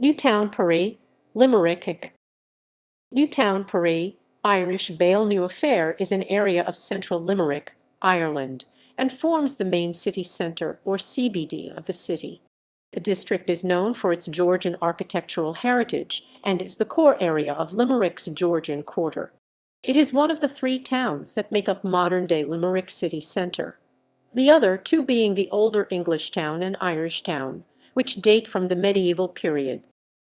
Newtown Paris, Limerick. Newtown Paris, Irish Bale New Affair is an area of central Limerick, Ireland, and forms the main city centre or CBD of the city. The district is known for its Georgian architectural heritage and is the core area of Limerick's Georgian Quarter. It is one of the three towns that make up modern-day Limerick city centre, the other two being the older English town and Irish town, which date from the medieval period.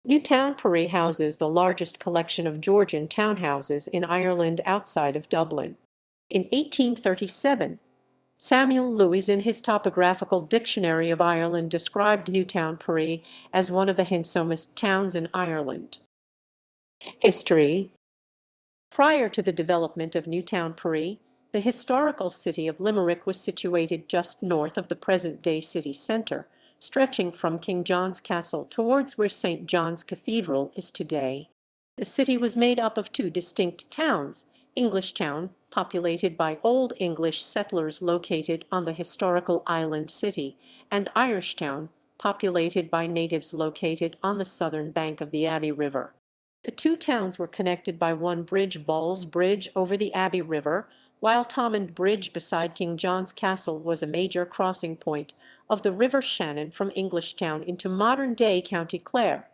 Newtown Paris houses the largest collection of Georgian townhouses in Ireland outside of Dublin. In 1837, Samuel Lewis in his Topographical Dictionary of Ireland described Newtown Paris as one of the handsomest towns in Ireland. History. Prior to the development of Newtown Paris, the historical city of Limerick was situated just north of the present-day city centre, stretching from King John's Castle towards where St. John's Cathedral is today. The city was made up of two distinct towns: Englishtown, populated by Old English settlers located on the historical island city, and Irishtown, populated by natives located on the southern bank of the Abbey River. The two towns were connected by one bridge, Ball's Bridge, over the Abbey River, while Thomond Bridge beside King John's Castle was a major crossing point of the River Shannon from Englishtown into modern-day County Clare.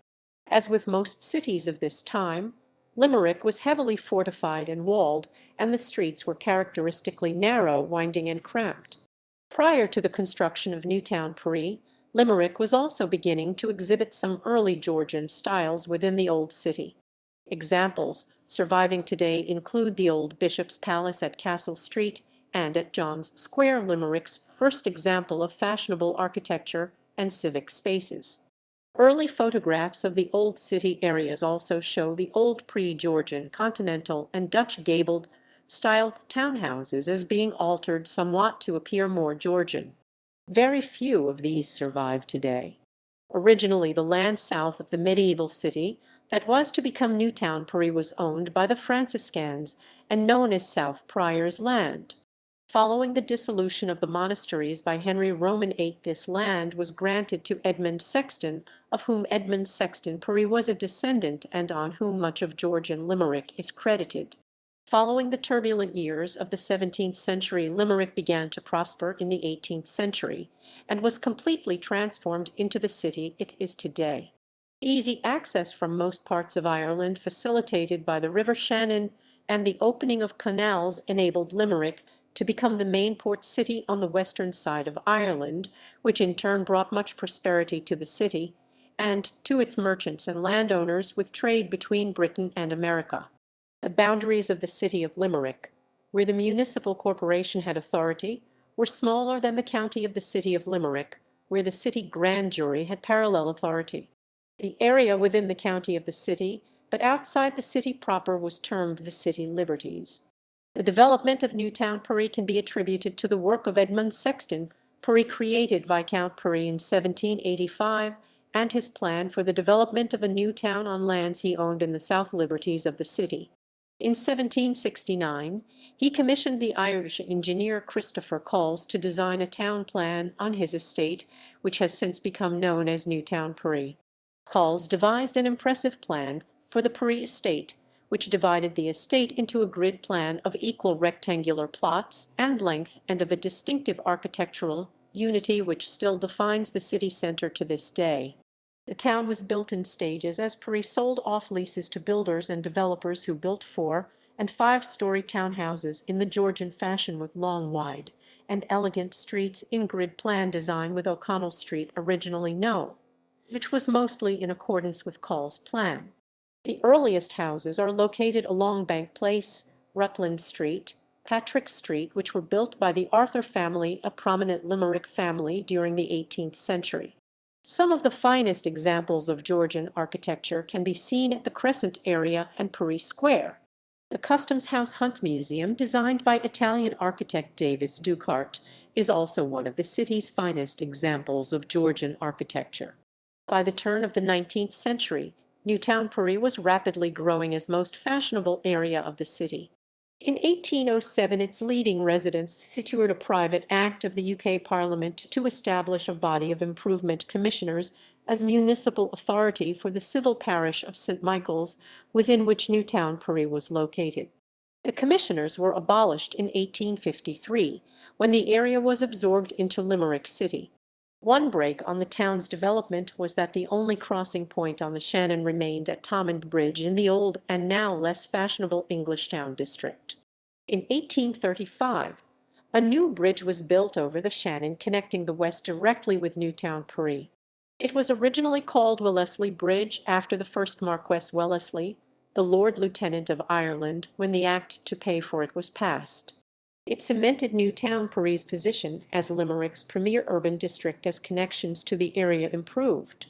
As with most cities of this time, Limerick was heavily fortified and walled, and the streets were characteristically narrow, winding, and cramped. Prior to the construction of Newtown Paris, Limerick was also beginning to exhibit some early Georgian styles within the old city. Examples surviving today include the old Bishop's Palace at Castle Street and at John's Square, Limerick's first example of fashionable architecture and civic spaces. Early photographs of the old city areas also show the old pre-Georgian, continental, and Dutch gabled-styled townhouses as being altered somewhat to appear more Georgian. Very few of these survive today. Originally, the land south of the medieval city that was to become Newtown Paris was owned by the Franciscans and known as South Prior's Land. Following the dissolution of the monasteries by Henry Roman VIII, this land was granted to Edmund Sexton, of whom Edmund Sexton Paris was a descendant and on whom much of Georgian Limerick is credited. Following the turbulent years of the 17th century, Limerick began to prosper in the 18th century and was completely transformed into the city it is today. Easy access from most parts of Ireland, facilitated by the River Shannon and the opening of canals, enabled Limerick to become the main port city on the western side of Ireland, which in turn brought much prosperity to the city and to its merchants and landowners with trade between Britain and America. The boundaries of the city of Limerick, where the municipal corporation had authority, were smaller than the county of the city of Limerick, where the city grand jury had parallel authority. The area within the county of the city, but outside the city proper, was termed the city liberties. The development of Newtown Paris can be attributed to the work of Edmund Sexton. Paris created Viscount Paris in 1785, and his plan for the development of a new town on lands he owned in the South Liberties of the city. In 1769, he commissioned the Irish engineer Christopher Coles to design a town plan on his estate, which has since become known as Newtown Paris. Coles devised an impressive plan for the Paris estate, which divided the estate into a grid plan of equal rectangular plots and length and of a distinctive architectural unity which still defines the city centre to this day. The town was built in stages as Paris sold off leases to builders and developers who built 4- and 5-story townhouses in the Georgian fashion with long, wide, and elegant streets in grid plan design, with O'Connell Street originally known, which was mostly in accordance with Coles' plan. The earliest houses are located along Bank Place, Rutland Street, Patrick Street, which were built by the Arthur family, a prominent Limerick family during the 18th century. Some of the finest examples of Georgian architecture can be seen at the Crescent area and Paris Square. The Customs House Hunt Museum, designed by Italian architect Davis Ducart, is also one of the city's finest examples of Georgian architecture. By the turn of the 19th century, Newtown Paris was rapidly growing as most fashionable area of the city. In 1807, its leading residents secured a private act of the UK Parliament to establish a body of improvement commissioners as municipal authority for the civil parish of St. Michael's, within which Newtownpury was located. The commissioners were abolished in 1853, when the area was absorbed into Limerick City. One break on the town's development was that the only crossing point on the Shannon remained at Thomond Bridge in the old and now less fashionable Englishtown district. In 1835, a new bridge was built over the Shannon connecting the west directly with Newtownpury. It was originally called Wellesley Bridge after the first Marquess Wellesley, the Lord Lieutenant of Ireland, when the Act to pay for it was passed. It cemented Newtownpury's position as Limerick's premier urban district as connections to the area improved.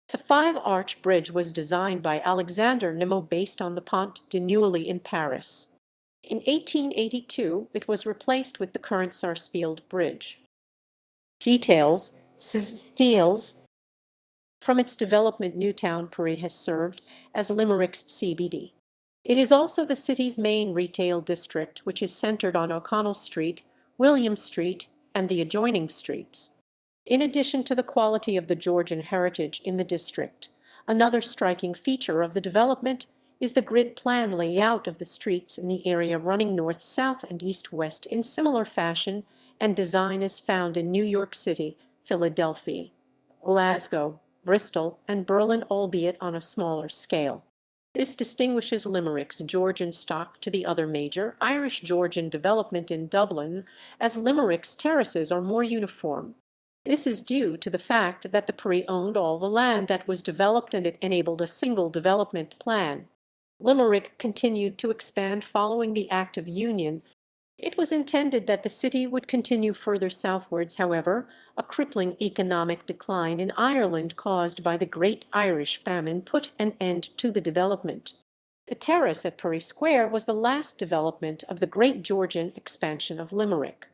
The five-arch bridge was designed by Alexander Nimmo based on the Pont de Neuilly in Paris. In 1882, it was replaced with the current Sarsfield Bridge. Details. From its development, Newtownpury has served as Limerick's CBD. It is also the city's main retail district, which is centered on O'Connell Street, William Street, and the adjoining streets. In addition to the quality of the Georgian heritage in the district, another striking feature of the development is the grid plan layout of the streets in the area, running north-south and east-west in similar fashion and design as found in New York City, Philadelphia, Glasgow, Bristol, and Berlin, albeit on a smaller scale. This distinguishes Limerick's Georgian stock to the other major Irish Georgian development in Dublin, as Limerick's terraces are more uniform. This is due to the fact that the Puri owned all the land that was developed and it enabled a single development plan. Limerick continued to expand following the Act of Union. It was intended that the city would continue further southwards, however, a crippling economic decline in Ireland caused by the Great Irish Famine put an end to the development. The terrace at Puri Square was the last development of the Great Georgian expansion of Limerick.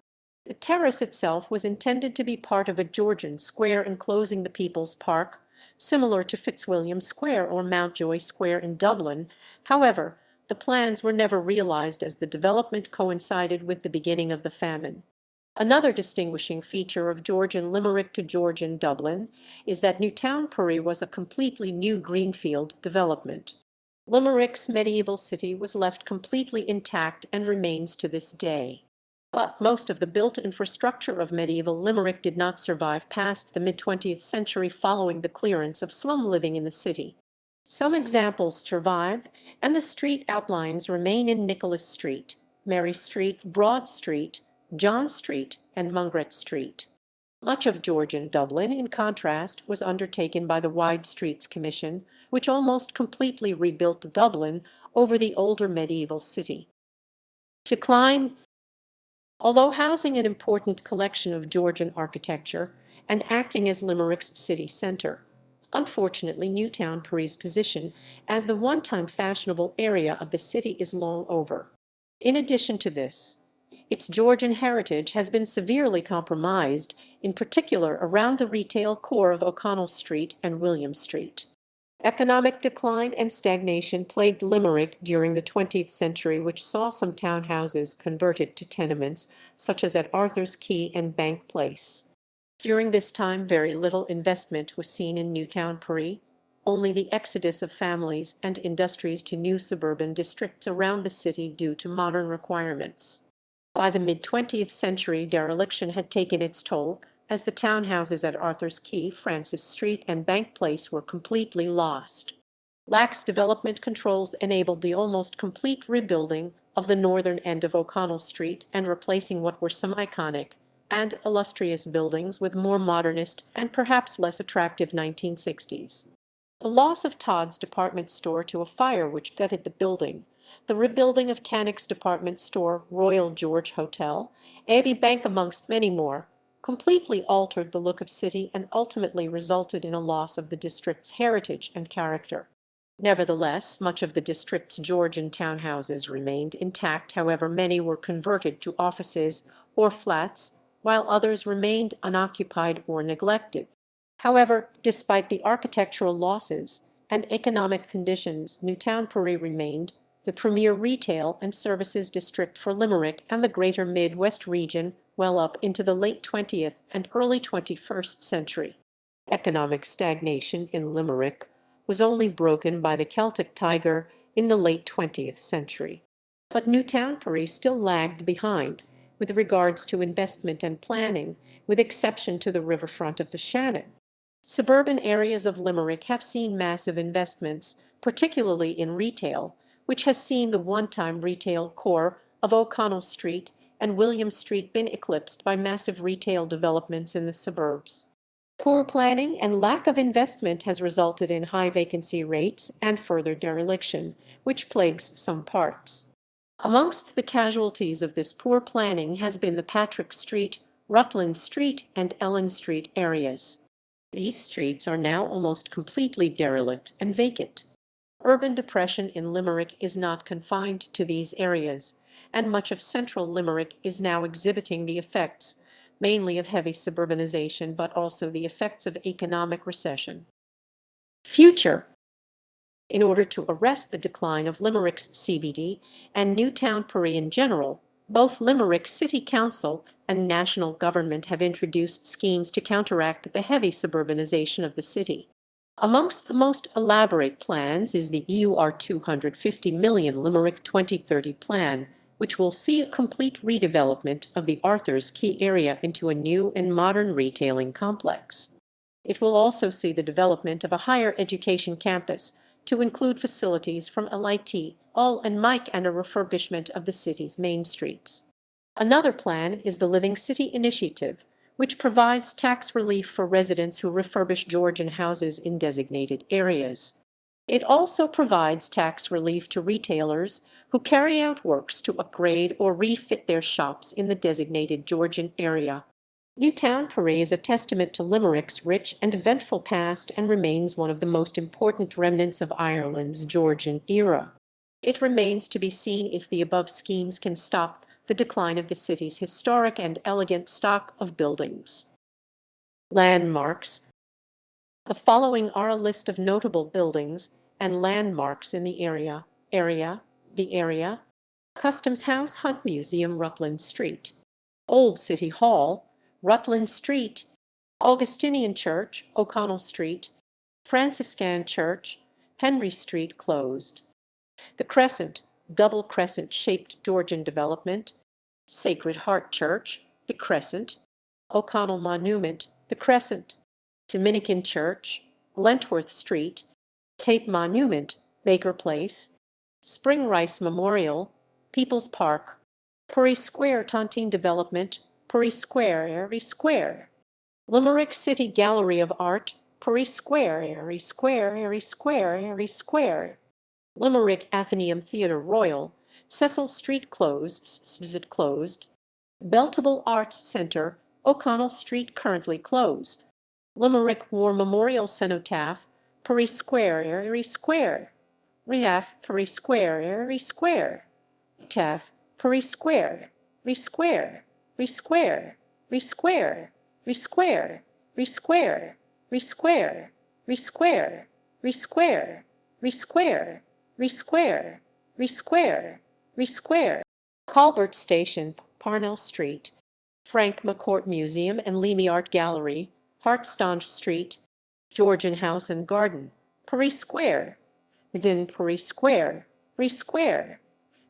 The terrace itself was intended to be part of a Georgian square enclosing the People's Park, similar to Fitzwilliam Square or Mountjoy Square in Dublin. However, the plans were never realized as the development coincided with the beginning of the famine. Another distinguishing feature of Georgian Limerick to Georgian Dublin is that Newtownpury was a completely new greenfield development. Limerick's medieval city was left completely intact and remains to this day. But most of the built infrastructure of medieval Limerick did not survive past the mid-20th century following the clearance of slum living in the city. Some examples survive, and the street outlines remain in Nicholas Street, Mary Street, Broad Street, John Street, and Mungret Street. Much of Georgian Dublin, in contrast, was undertaken by the Wide Streets Commission, which almost completely rebuilt Dublin over the older medieval city. Decline. Although housing an important collection of Georgian architecture and acting as Limerick's city centre, unfortunately Newtownpury's position as the one-time fashionable area of the city is long over. In addition to this, its Georgian heritage has been severely compromised, in particular around the retail core of O'Connell Street and William Street. Economic decline and stagnation plagued Limerick during the 20th century, which saw some townhouses converted to tenements, such as at Arthur's Quay and Bank Place. During this time, very little investment was seen in Newtownpury, only the exodus of families and industries to new suburban districts around the city due to modern requirements. By the mid-20th century, dereliction had taken its toll, as the townhouses at Arthur's Quay, Francis Street, and Bank Place were completely lost. Lax development controls enabled the almost complete rebuilding of the northern end of O'Connell Street and replacing what were some iconic and illustrious buildings with more modernist and perhaps less attractive 1960s. The loss of Todd's department store to a fire which gutted the building, the rebuilding of Cannick's department store, Royal George Hotel, Abbey Bank, amongst many more, completely altered the look of city and ultimately resulted in a loss of the district's heritage and character. Nevertheless, much of the district's Georgian townhouses remained intact, however many were converted to offices or flats, while others remained unoccupied or neglected. However, despite the architectural losses and economic conditions, Newtownpury remained the premier retail and services district for Limerick and the greater Midwest region well up into the late 20th and early 21st century. Economic stagnation in Limerick was only broken by the Celtic Tiger in the late 20th century. But Newtownpury still lagged behind with regards to investment and planning, with exception to the riverfront of the Shannon. Suburban areas of Limerick have seen massive investments, particularly in retail, which has seen the one-time retail core of O'Connell Street and William Street been eclipsed by massive retail developments in the suburbs. Poor planning and lack of investment has resulted in high vacancy rates and further dereliction, which plagues some parts. Amongst the casualties of this poor planning has been the Patrick Street, Rutland Street, and Ellen Street areas. These streets are now almost completely derelict and vacant. Urban depression in Limerick is not confined to these areas, and much of central Limerick is now exhibiting the effects, mainly of heavy suburbanization, but also the effects of economic recession. Future. In order to arrest the decline of Limerick's CBD and Newtownpury in general, both Limerick City Council and national government have introduced schemes to counteract the heavy suburbanization of the city. Amongst the most elaborate plans is the EUR 250 million Limerick 2030 plan, which will see a complete redevelopment of the Arthur's Quay area into a new and modern retailing complex. It will also see the development of a higher education campus to include facilities from LIT, All and Mike, and a refurbishment of the city's main streets. Another plan is the Living City Initiative, which provides tax relief for residents who refurbish Georgian houses in designated areas. It also provides tax relief to retailers who carry out works to upgrade or refit their shops in the designated Georgian area. Newtownpury is a testament to Limerick's rich and eventful past and remains one of the most important remnants of Ireland's Georgian era. It remains to be seen if the above schemes can stop the decline of the city's historic and elegant stock of buildings. Landmarks. The following are a list of notable buildings and landmarks in the area. Customs House, Hunt Museum, Rutland Street. Old City Hall, Rutland Street. Augustinian Church, O'Connell Street. Franciscan Church, Henry Street closed. The Crescent, double crescent-shaped Georgian development. Sacred Heart Church, the Crescent. O'Connell Monument, the Crescent. Dominican Church, Glentworth Street. Tate Monument, Baker Place. Spring Rice Memorial, People's Park. Purry Square Tontine Development, Purry Square, Erie Square. Limerick City Gallery of Art, Purry Square, Erie Square, Erie Square, Erie Square. Limerick Athenaeum Theatre Royal, Cecil Street closed. Beltable Arts Centre, O'Connell Street currently closed. Limerick War Memorial Cenotaph, Purry Square, Erie Square. Riaf, Purry Square, Erie Square. Taff, Purry Square, Re Square, Re Square, Re Square, Re Square, Re Square, Re Square, Re Square, Re Square, Re Square, Re Square, Re Square, Re Square. Colbert Station, Parnell Street. Frank McCourt Museum and Leamy Art Gallery, Hartstange Street. Georgian House and Garden, Purry Square. Ridin Purry Square, Re Square.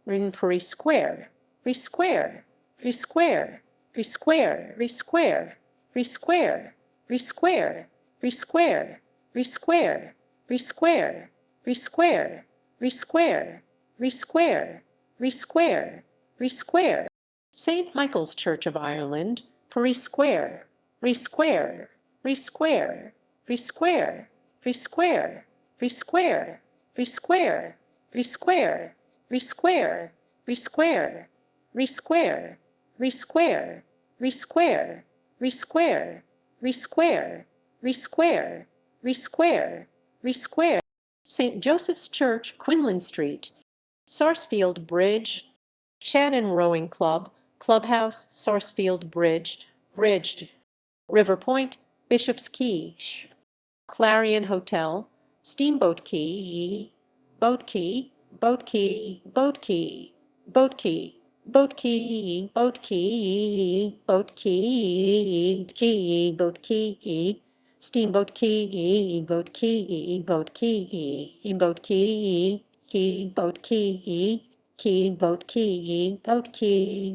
Ridin Purry Square, Re Square, Re Square, Re Square, Re Square, Re Square, Re Square, Re Square, Re Square, Re Square, Re Square, Re Square, Re Square, Re Square, Re Square. St. Michael's Church of Ireland, Purry Square, Re Square, Re Square, Re Square, Re Square, Re Square, Re Square, Re Square, Re Square, Re Square, Re Square, Re Square, Re Square, Re Square, Re Square, Re Square, Re Square, Re Square. St. Joseph's Church, Quinlan Street. Sarsfield Bridge. Shannon Rowing Club, Clubhouse, Sarsfield Bridged. River Point, Bishop's Quay. Clarion Hotel, Steamboat Quay, Boat Quay, Boat Quay, Boat Quay, Boat Quay, Boat Quay, Boat Quay, Boat Quay, Boat Quay, Steamboat Key, boat key, boat key, boat key, boat key, boat key, boat key.